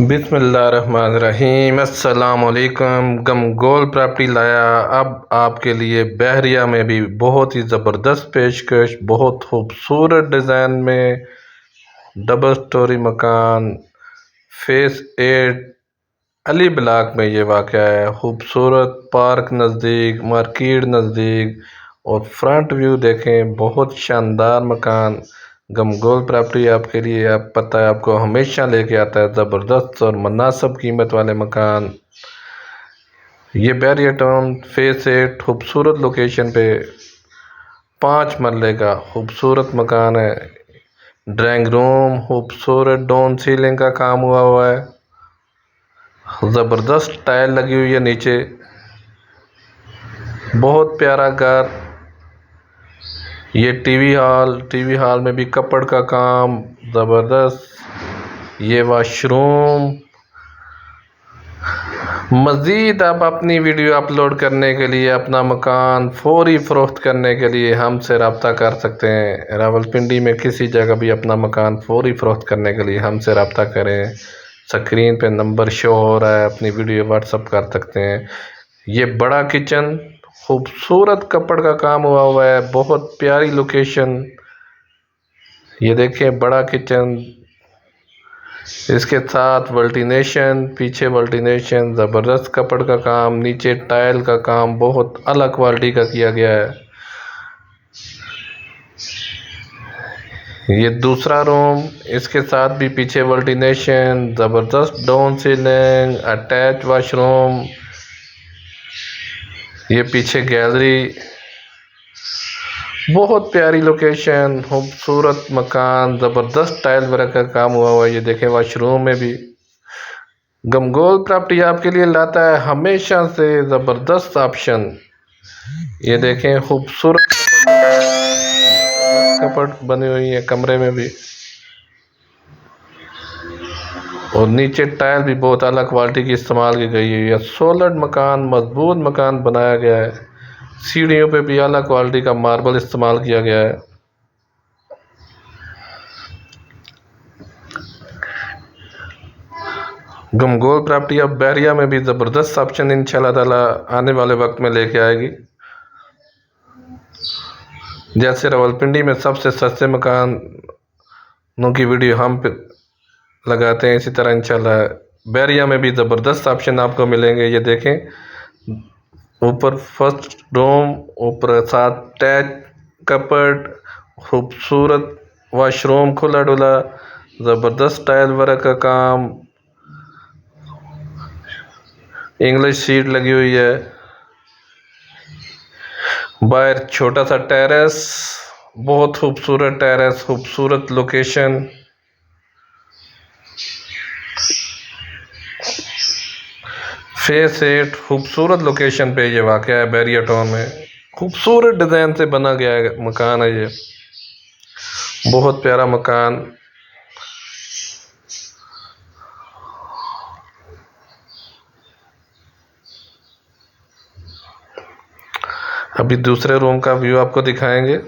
बिस्मिल्लाहिर्रहमानिर्रहीम। अस्सलामुअलैकुम। गमगोल प्रॉपर्टी लाया अब आपके लिए बहरिया में भी बहुत ही ज़बरदस्त पेशकश, बहुत खूबसूरत डिज़ाइन में डबल स्टोरी मकान फेस 8 अली ब्लॉक में ये वाक़या है। खूबसूरत पार्क नज़दीक, मार्केट नज़दीक और फ्रंट व्यू देखें, बहुत शानदार मकान। गमगोल प्रॉपर्टी आपके लिए, आप पता है आपको हमेशा लेके आता है ज़बरदस्त और मुनासिब कीमत वाले मकान। ये बैरियर टाउन फेस 8 खूबसूरत लोकेशन पे 5 मरले का खूबसूरत मकान है। ड्राइंग रूम खूबसूरत डाउन सीलिंग का काम हुआ है, ज़बरदस्त टाइल लगी हुई है नीचे। बहुत प्यारा घर। ये टीवी हॉल में भी कपड़ का काम ज़बरदस्त। ये वॉशरूम। मज़ीद आप अपनी वीडियो अपलोड करने के लिए, अपना मकान फौरी फ़रोख्त करने के लिए हमसे रब्ता कर सकते हैं। रावलपिंडी में किसी जगह भी अपना मकान फौरी फ़रोख्त करने के लिए हमसे रब्ता करें। स्क्रीन पे नंबर शो हो रहा है, अपनी वीडियो व्हाट्सअप कर सकते हैं। ये बड़ा किचन, खूबसूरत कपड़ का काम हुआ है, बहुत प्यारी लोकेशन। ये देखें बड़ा किचन, इसके साथ वल्टिनेशन, पीछे वल्टिनेशन, ज़बरदस्त कपड़ का काम, नीचे टाइल का काम बहुत अलग क्वालिटी का किया गया है। ये दूसरा रूम, इसके साथ भी पीछे वल्टिनेशन, ज़बरदस्त डाउन सीलिंग, अटैच वॉशरूम। ये पीछे गैलरी, बहुत प्यारी लोकेशन, खूबसूरत मकान, ज़बरदस्त टाइल वर्क का काम हुआ है। ये देखें वॉशरूम में भी। गमगोल प्रॉपर्टी आपके लिए लाता है हमेशा से ज़बरदस्त ऑप्शन। ये देखें खूबसूरत कपड़ बनी हुई है कमरे में भी, और नीचे टाइल भी बहुत अलग क्वालिटी की इस्तेमाल की गई है। सोलर मकान, मजबूत मकान बनाया गया है। सीढ़ियों पे भी अलग क्वालिटी का मार्बल इस्तेमाल किया गया है। गमगोल प्रॉपर्टी अब बैरिया में भी ज़बरदस्त ऑप्शन इंशाल्लाह ताला आने वाले वक्त में लेके आएगी। जैसे रावलपिंडी में सबसे सस्ते मकानों की वीडियो हम लगाते हैं, इसी तरह इंशाल्लाह बैरिया में भी ज़बरदस्त ऑप्शन आपको मिलेंगे। ये देखें ऊपर फर्स्ट रूम, ऊपर साथ अटैच कपड़, खूबसूरत वॉशरूम खुला डुला, ज़बरदस्त टाइल वर्क का काम, इंग्लिश सीट लगी हुई है। बाहर छोटा सा टेरेस, बहुत खूबसूरत टेरेस, खूबसूरत लोकेशन। फेस 8 खूबसूरत लोकेशन पे ये वाक़या है बैरिया टाउन में। खूबसूरत डिज़ाइन से बना गया है मकान है ये, बहुत प्यारा मकान। अभी दूसरे रूम का व्यू आपको दिखाएंगे।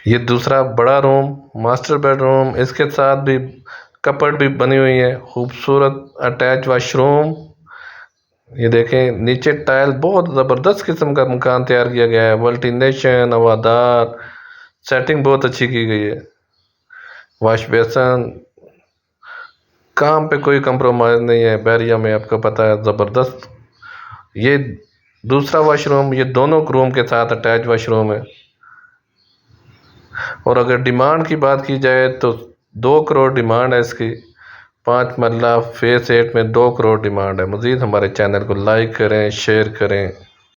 ये दूसरा बड़ा रूम, मास्टर बेडरूम, इसके साथ भी कपड़ भी बनी हुई है, खूबसूरत अटैच वॉशरूम। ये देखें नीचे टाइल, बहुत ज़बरदस्त किस्म का मकान तैयार किया गया है। वल्टिनेशन, हवादार सेटिंग बहुत अच्छी की गई है। वॉश बेसन, काम पे कोई कंप्रोमाइज़ नहीं है बैरिया में, आपको पता है ज़बरदस्त। ये दूसरा वॉशरूम, ये दोनों रूम के साथ अटैच वॉशरूम है। और अगर डिमांड की बात की जाए तो 2 करोड़ डिमांड है इसकी। 5 मरला फेस 8 में 2 करोड़ डिमांड है। मज़ीद हमारे चैनल को लाइक करें, शेयर करें।